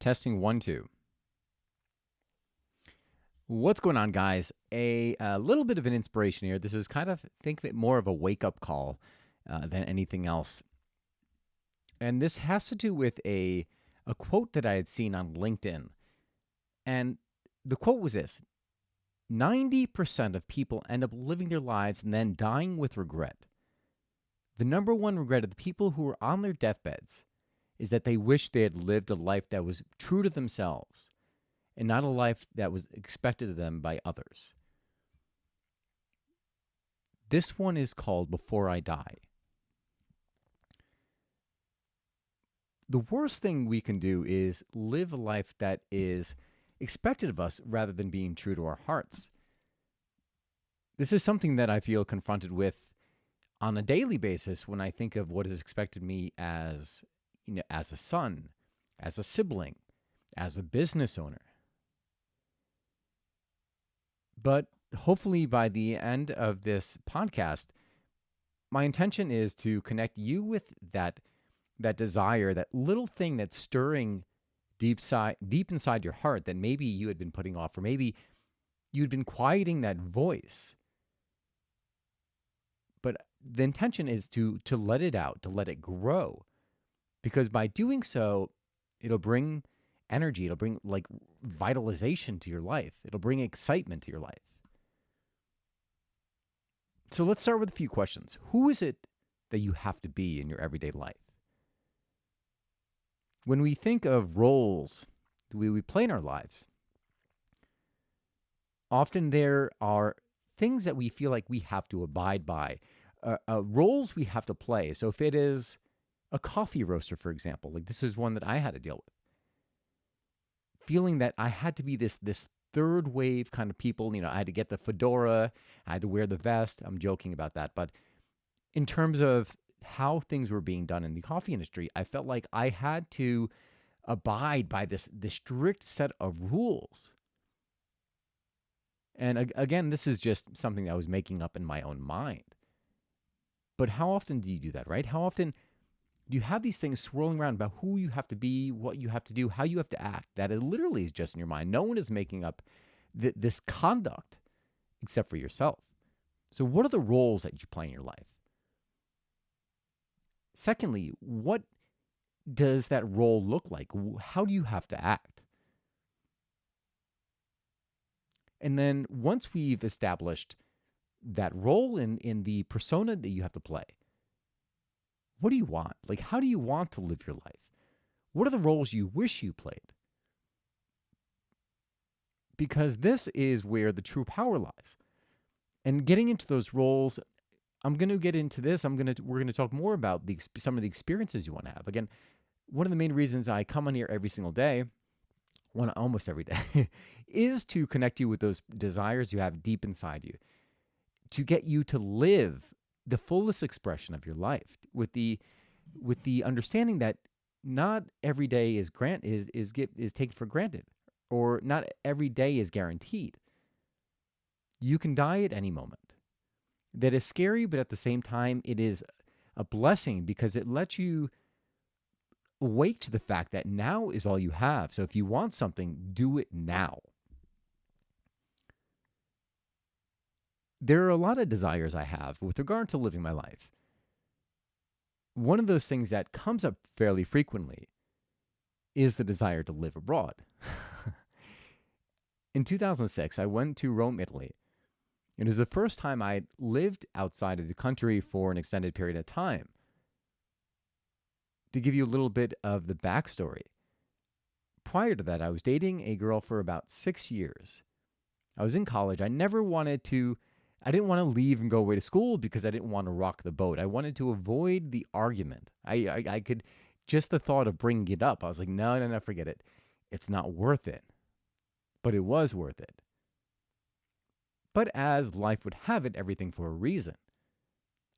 Testing 1, 2. What's going on, guys? A little bit of an inspiration here. This is kind of, think of it more of a wake up call than anything else. And this has to do with a quote that I had seen on LinkedIn. And the quote was this: 90% of people end up living their lives and then dying with regret. The number one regret of the people who are on their deathbeds is that they wish they had lived a life that was true to themselves and not a life that was expected of them by others. This one is called Before I Die. The worst thing we can do is live a life that is expected of us rather than being true to our hearts. This is something that I feel confronted with on a daily basis when I think of what is expected of me as a son, as a sibling, as a business owner. But hopefully by the end of this podcast, my intention is to connect you with that desire, that little thing that's stirring deep inside your heart that maybe you had been putting off, or maybe you'd been quieting that voice. But the intention is to let it out, to let it grow. Because by doing so, it'll bring energy, it'll bring like vitalization to your life. It'll bring excitement to your life. So let's start with a few questions. Who is it that you have to be in your everyday life? When we think of roles that we play in our lives, often there are things that we feel like we have to abide by, roles we have to play. So if it is a coffee roaster, for example, like this is one that I had to deal with, feeling that I had to be this third wave kind of people. I had to get the fedora, I had to wear the vest. I'm joking about that, but in terms of how things were being done in the coffee industry, I felt like I had to abide by this strict set of rules. And again, this is just something that I was making up in my own mind. But how often do you do that, right? How often do you have these things swirling around about who you have to be, what you have to do, how you have to act, that it literally is just in your mind? No one is making up this conduct except for yourself. So what are the roles that you play in your life? Secondly, what does that role look like? How do you have to act? And then once we've established that role in the persona that you have to play, what do you want? Like, how do you want to live your life? What are the roles you wish you played? Because this is where the true power lies. And getting into those roles, I'm going to get into this. We're going to talk more about some of the experiences you want to have. Again, one of the main reasons I come on here every single day, almost every day, is to connect you with those desires you have deep inside you, to get you to live the fullest expression of your life with the understanding that not every day is taken for granted, or not every day is guaranteed. You can die at any moment. That is scary, but at the same time, it is a blessing because it lets you awake to the fact that now is all you have. So if you want something, do it now. There are a lot of desires I have with regard to living my life. One of those things that comes up fairly frequently is the desire to live abroad. In 2006, I went to Rome, Italy. It was the first time I lived outside of the country for an extended period of time. To give you a little bit of the backstory, prior to that, I was dating a girl for about 6 years. I was in college. I didn't want to leave and go away to school because I didn't want to rock the boat. I wanted to avoid the argument. I could, just the thought of bringing it up, I was like, no, forget it. It's not worth it. But it was worth it. But as life would have it, everything for a reason.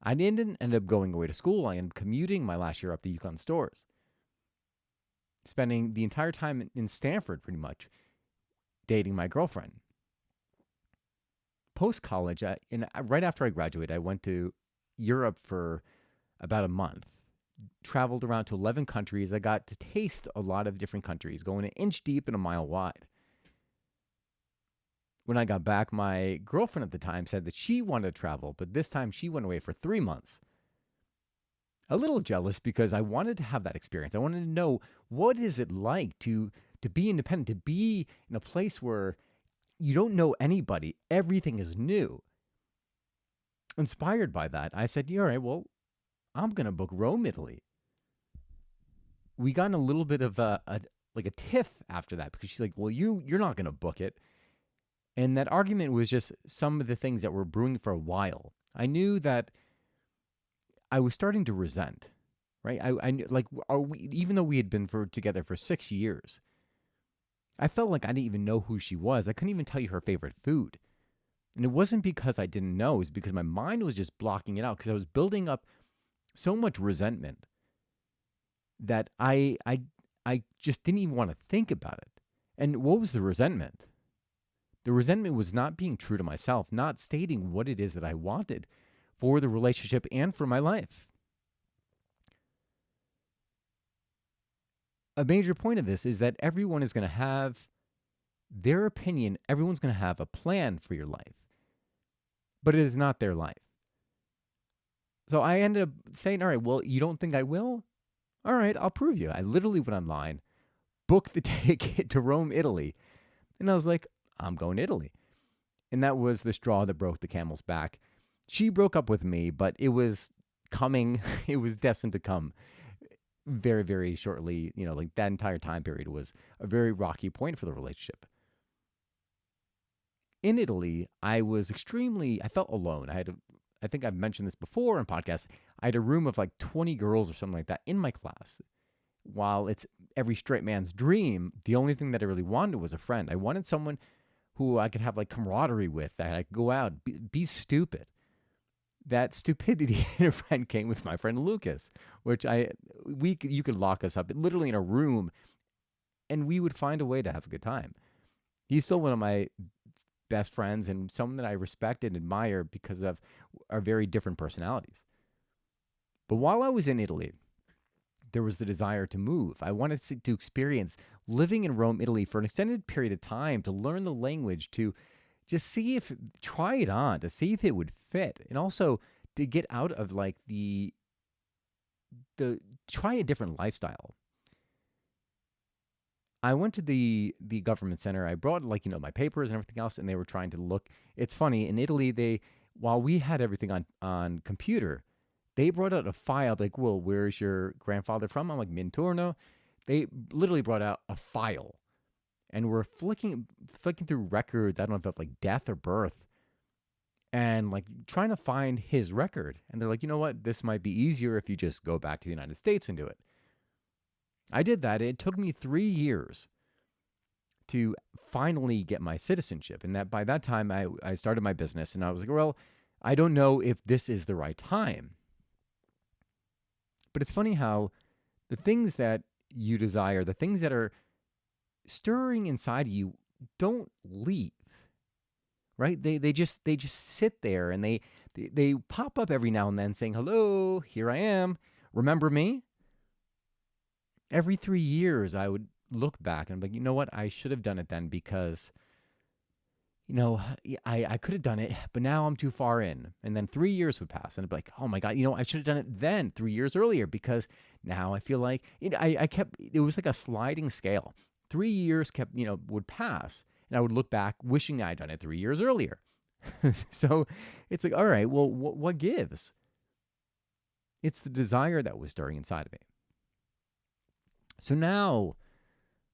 I didn't end up going away to school. I ended up commuting my last year up to Yukon Stores, spending the entire time in Stanford, pretty much, dating my girlfriend. Post-college, right after I graduated, I went to Europe for about a month. traveled around to 11 countries. I got to taste a lot of different countries, going an inch deep and a mile wide. When I got back, my girlfriend at the time said that she wanted to travel, but this time she went away for 3 months. A little jealous because I wanted to have that experience. I wanted to know, what is it like to be independent, to be in a place where you don't know anybody, everything is new. Inspired by that, I said, all right, well, I'm going to book Rome, Italy. We got in a little bit of a tiff after that, because she's like, well, you're not going to book it. And that argument was just some of the things that were brewing for a while. I knew that I was starting to resent, right? I knew, like, even though we had been together for 6 years, I felt like I didn't even know who she was. I couldn't even tell you her favorite food. And it wasn't because I didn't know, it was because my mind was just blocking it out, because I was building up so much resentment that I just didn't even want to think about it. And what was the resentment? The resentment was not being true to myself, not stating what it is that I wanted for the relationship and for my life. A major point of this is that everyone is going to have their opinion. Everyone's going to have a plan for your life, but it is not their life. So I ended up saying, all right, well, you don't think I will? All right, I'll prove you. I literally went online, booked the ticket to Rome, Italy, and I was like, I'm going to Italy. And that was the straw that broke the camel's back. She broke up with me, but it was coming. It was destined to come very, very shortly. Like, that entire time period was a very rocky point for the relationship. In Italy, I felt alone. I think I've mentioned this before on podcasts. I had a room of like 20 girls or something like that in my class. While it's every straight man's dream, the only thing that I really wanted was a friend. I wanted someone who I could have like camaraderie with, that I could go out, be stupid. That stupidity in a friend came with my friend Lucas, which you could lock us up literally in a room and we would find a way to have a good time. He's still one of my best friends and someone that I respect and admire because of our very different personalities. But while I was in Italy, there was the desire to move. I wanted to experience living in Rome, Italy for an extended period of time, to learn the language, to just try it on, to see if it would fit. And also to get out of like try a different lifestyle. I went to the government center. I brought my papers and everything else, and they were trying to look. It's funny, in Italy, while we had everything on computer, they brought out a file like, well, where's your grandfather from? I'm like, Minturno. They literally brought out a file and we're flicking through records. I don't know if it's like death or birth, and like trying to find his record. And they're like, you know what? This might be easier if you just go back to the United States and do it. I did that. It took me 3 years to finally get my citizenship. And that by that time, I started my business and I was like, well, I don't know if this is the right time. But it's funny how the things that you desire, the things that are stirring inside of you, don't leave, right? They just sit there, and they pop up every now and then saying, hello, here I am. Remember me? Every 3 years, I would look back and be like, you know what? I should have done it then, because I could have done it, but now I'm too far in. And then 3 years would pass, and I'd be like, oh my God, I should have done it then 3 years earlier, because now I feel like, it was like a sliding scale. 3 years would pass, and I would look back wishing I'd done it 3 years earlier. So it's like, all right, well, what gives? It's the desire that was stirring inside of me. So now,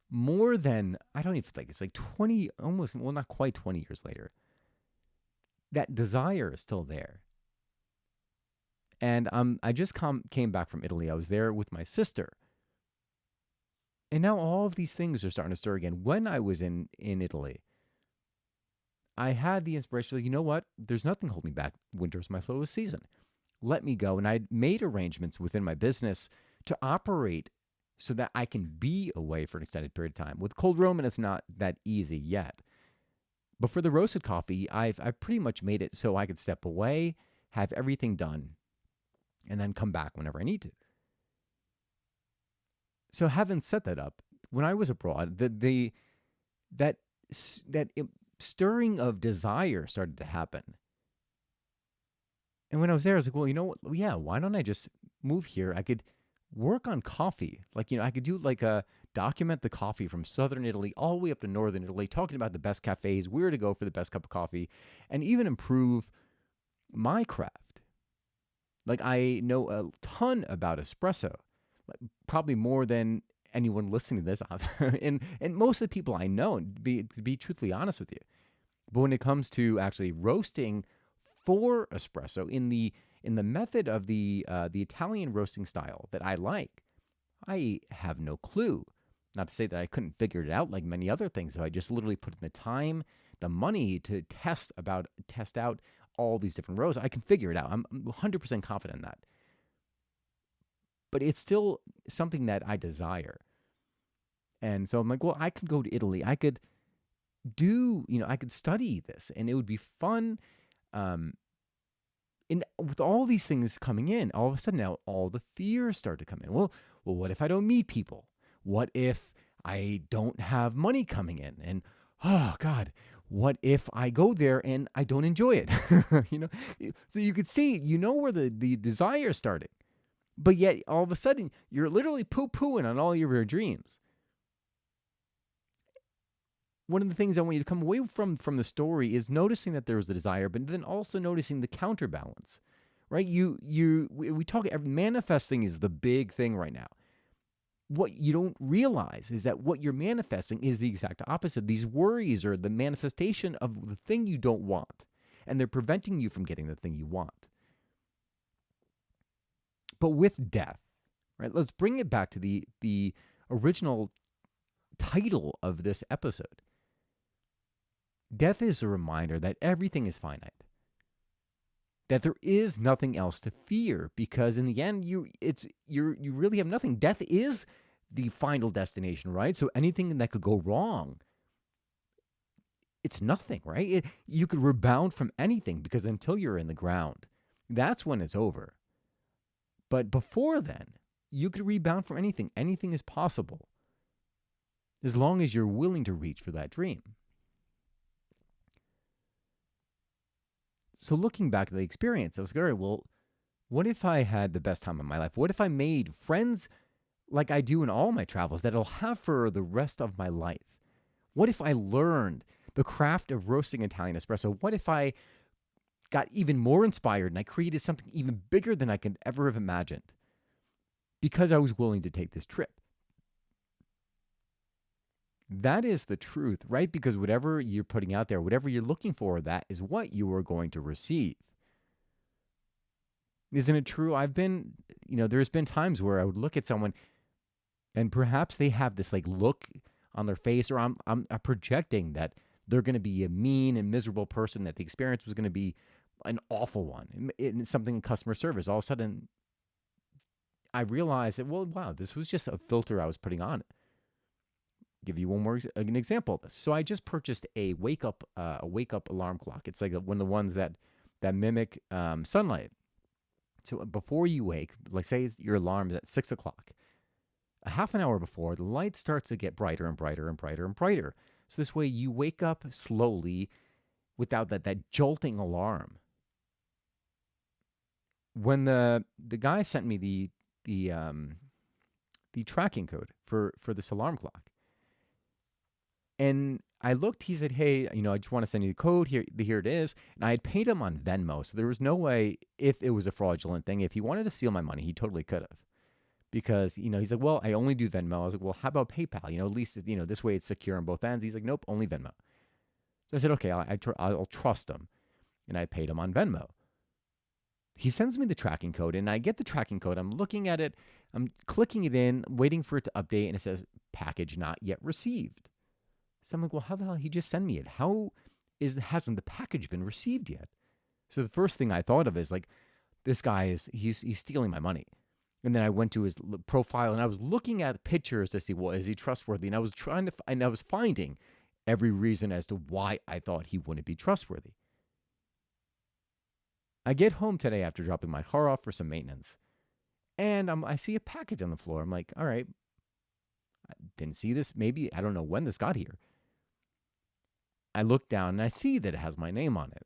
more than, I don't even think it's like 20, almost, well, not quite 20 years later, that desire is still there. And I just came back from Italy. I was there with my sister. And now all of these things are starting to stir again. When I was in Italy, I had the inspiration, like, you know what? There's nothing holding me back. Winter's my slowest season. Let me go. And I made arrangements within my business to operate so that I can be away for an extended period of time. With Cold Roman, it's not that easy yet. But for the roasted coffee, I've pretty much made it so I could step away, have everything done, and then come back whenever I need to. So having set that up, when I was abroad, that that stirring of desire started to happen. And when I was there, I was like, well, you know what? Yeah, why don't I just move here? I could work on coffee. Like, I could do like a document the coffee from southern Italy all the way up to northern Italy, talking about the best cafes, where to go for the best cup of coffee, and even improve my craft. Like, I know a ton about espresso, like, probably more than anyone listening to this, and most of the people I know, to be truthfully honest with you. But when it comes to actually roasting for espresso in the method of the Italian roasting style that I like, I have no clue. Not to say that I couldn't figure it out like many other things. So I just literally put in the time, the money to test out all these different rows. I can figure it out. I'm 100% confident in that. But it's still something that I desire. And so I'm like, well, I could go to Italy. I could I could study this and it would be fun. Um, and with all these things coming in, all of a sudden now all the fears start to come in. Well, what if I don't meet people? What if I don't have money coming in? And oh God, what if I go there and I don't enjoy it? you know, so you could see, where the desire started, but yet all of a sudden you're literally poo-pooing on all your dreams. One of the things I want you to come away from the story is noticing that there was a desire, but then also noticing the counterbalance, right? We talk, manifesting is the big thing right now. What you don't realize is that what you're manifesting is the exact opposite. These worries are the manifestation of the thing you don't want, and they're preventing you from getting the thing you want. But with death, right? Let's bring it back to the original title of this episode. Death is a reminder that everything is finite, that there is nothing else to fear, because in the end, you really have nothing. Death is the final destination, right? So anything that could go wrong, it's nothing, right? You could rebound from anything, because until you're in the ground, that's when it's over. But before then, you could rebound from anything. Anything is possible, as long as you're willing to reach for that dream. So looking back at the experience, I was like, all right, well, what if I had the best time of my life? What if I made friends like I do in all my travels that I'll have for the rest of my life? What if I learned the craft of roasting Italian espresso? What if I got even more inspired and I created something even bigger than I could ever have imagined, because I was willing to take this trip? That is the truth, right? Because whatever you're putting out there, whatever you're looking for, that is what you are going to receive. Isn't it true? There's been times where I would look at someone and perhaps they have this like look on their face, or I'm projecting that they're going to be a mean and miserable person, that the experience was going to be an awful one. Something in customer service. All of a sudden, I realized that, well, wow, this was just a filter I was putting on it. Give you an example of this. So I just purchased a wake up alarm clock. It's like one of the ones that mimic sunlight. So before you wake, like say your alarm is at 6 o'clock, a half an hour before, the light starts to get brighter and brighter and brighter and brighter. So this way you wake up slowly without that jolting alarm. When the guy sent me the tracking code for this alarm clock, and I looked, he said, hey, I just want to send you the code. Here it is. And I had paid him on Venmo. So there was no way, if it was a fraudulent thing, if he wanted to steal my money, he totally could have. Because, he's like, well, I only do Venmo. I was like, well, how about PayPal? At least, this way it's secure on both ends. He's like, nope, only Venmo. So I said, okay, I'll trust him. And I paid him on Venmo. He sends me the tracking code, and I get the tracking code. I'm looking at it. I'm clicking it in, waiting for it to update, and it says, package not yet received. So I'm like, well, how the hell he just send me it? Hasn't the package been received yet? So the first thing I thought of is like, this guy he's stealing my money. And then I went to his profile and I was looking at pictures to see, well, is he trustworthy? And I was finding every reason as to why I thought he wouldn't be trustworthy. I get home today after dropping my car off for some maintenance, and I see a package on the floor. I'm like, all right, I didn't see this. Maybe, I don't know when this got here. I look down and I see that it has my name on it.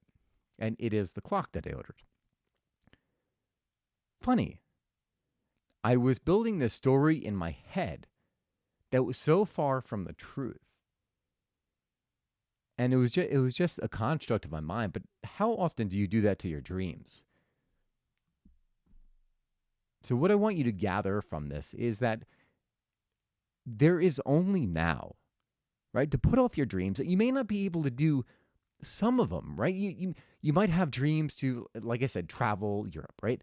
And it is the clock that I ordered. Funny. I was building this story in my head that was so far from the truth. And it was just a construct of my mind. But how often do you do that to your dreams? So what I want you to gather from this is that there is only now, right? To put off your dreams that you may not be able to do some of them, right? You might have dreams to, like I said, travel Europe, right?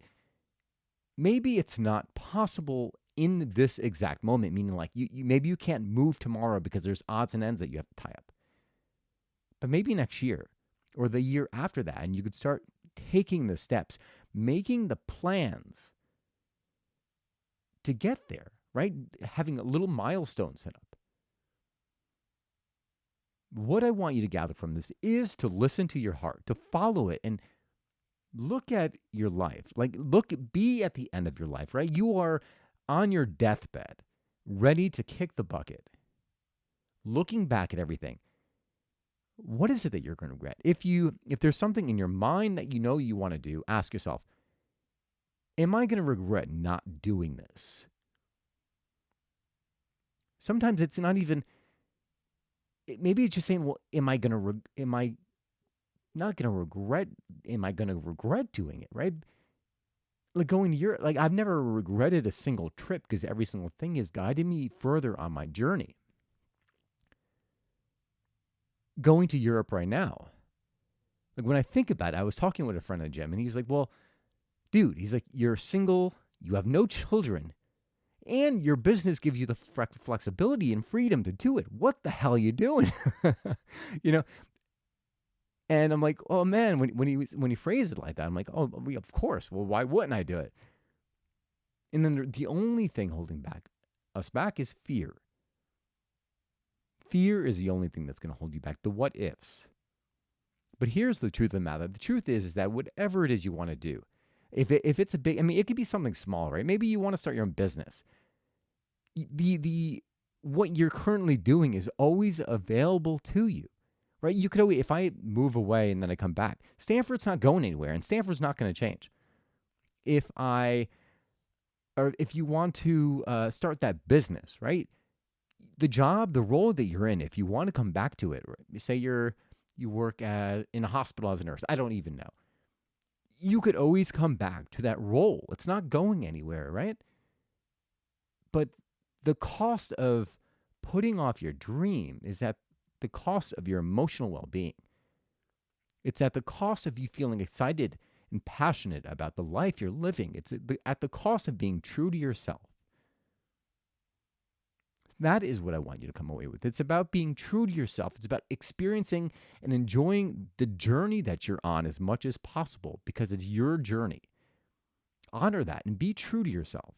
Maybe it's not possible in this exact moment, meaning like maybe you can't move tomorrow because there's odds and ends that you have to tie up. But maybe next year or the year after that, and you could start taking the steps, making the plans to get there, right? Having a little milestone set up. What I want you to gather from this is to listen to your heart, to follow it, and look at your life. Like, be at the end of your life, right? You are on your deathbed, ready to kick the bucket, looking back at everything. What is it that you're going to regret? If there's something in your mind that you want to do, ask yourself, am I going to regret not doing this? Sometimes it's not even, maybe it's just saying, well, am I not going to regret, am I going to regret doing it, right? Like going to Europe, like I've never regretted a single trip because every single thing has guided me further on my journey. Going to Europe right now, like when I think about it, I was talking with a friend at the gym and he was like, well, dude, he's like, you're single, you have no children, and your business gives you the flexibility and freedom to do it. What the hell are you doing? you know? And I'm like, oh man, when he phrased it like that, I'm like, oh, of course. Well, why wouldn't I do it? And then the only thing holding us back is fear. Fear is the only thing that's going to hold you back. The what ifs. But here's the truth of the matter. The truth is that whatever it is you want to do, if it's a big, I mean, it could be something small, right? Maybe you want to start your own business. The what you're currently doing is always available to you, right? You could always, if I move away and then I come back, Stanford's not going anywhere, and Stanford's not going to change. If you want to start that business, right? The role that you're in, if you want to come back to it, right? Say you work in a hospital as a nurse. I don't even know. You could always come back to that role. It's not going anywhere, right? But the cost of putting off your dream is at the cost of your emotional well-being. It's at the cost of you feeling excited and passionate about the life you're living. It's at the cost of being true to yourself. That is what I want you to come away with. It's about being true to yourself. It's about experiencing and enjoying the journey that you're on as much as possible because it's your journey. Honor that and be true to yourself.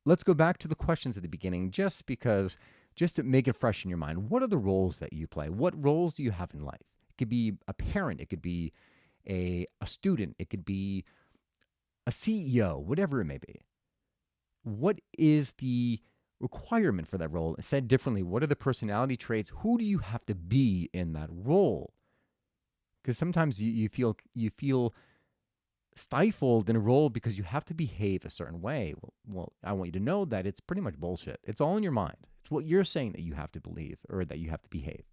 Let's go back to the questions at the beginning just to make it fresh in your mind. What are the roles that you play? What roles do you have in life? It could be a parent. It could be a student. It could be a CEO, whatever it may be. What is the requirement for that role? Said differently, what are the personality traits? Who do you have to be in that role? Because sometimes you feel stifled in a role because you have to behave a certain way. Well, I want you to know that it's pretty much bullshit. It's all in your mind. It's what you're saying that you have to believe or that you have to behave.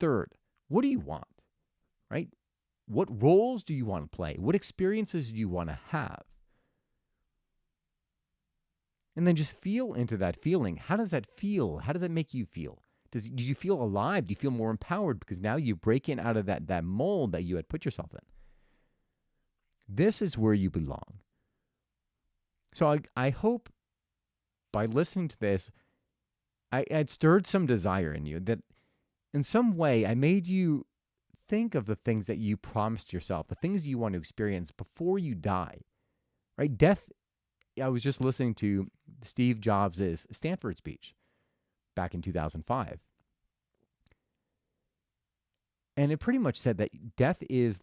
Third, what do you want? Right? What roles do you want to play? What experiences do you want to have? And then just feel into that feeling. How does that feel? How does that make you feel? Do you feel alive? Do you feel more empowered? Because now you break in out of that mold that you had put yourself in. This is where you belong. So I hope by listening to this, I'd stirred some desire in you, that in some way I made you think of the things that you promised yourself, the things you want to experience before you die, right? Death, I was just listening to Steve Jobs' Stanford speech back in 2005. And it pretty much said that death is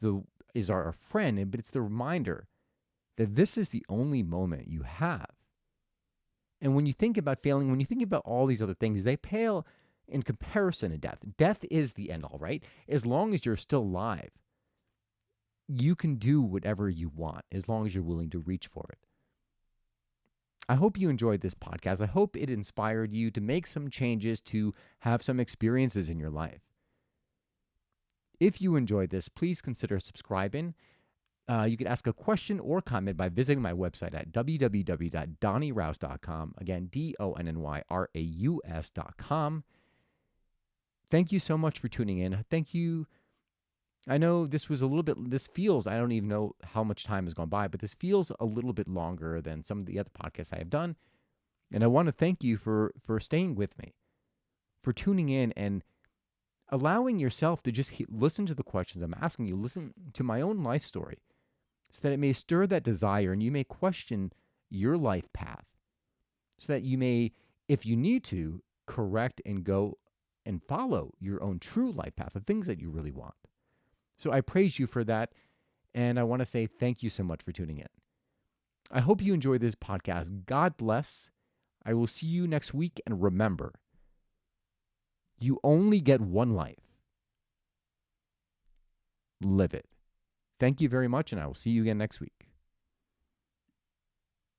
our friend, but it's the reminder that this is the only moment you have. And when you think about failing, when you think about all these other things, they pale in comparison to death. Death is the end all, right? As long as you're still alive, you can do whatever you want as long as you're willing to reach for it. I hope you enjoyed this podcast. I hope it inspired you to make some changes, to have some experiences in your life. If you enjoyed this, please consider subscribing. You can ask a question or comment by visiting my website at www.donnyraus.com. Again, DONNYRAUS.com. Thank you so much for tuning in. Thank you. I know this was a little bit, this feels, I don't even know how much time has gone by, but this feels a little bit longer than some of the other podcasts I have done. And I want to thank you for staying with me, for tuning in and allowing yourself to just listen to the questions I'm asking you, listen to my own life story, so that it may stir that desire and you may question your life path, so that you may, if you need to, correct and go and follow your own true life path, the things that you really want. So I praise you for that, and I want to say thank you so much for tuning in. I hope you enjoyed this podcast. God bless. I will see you next week, and remember, you only get one life. Live it. Thank you very much, and I will see you again next week.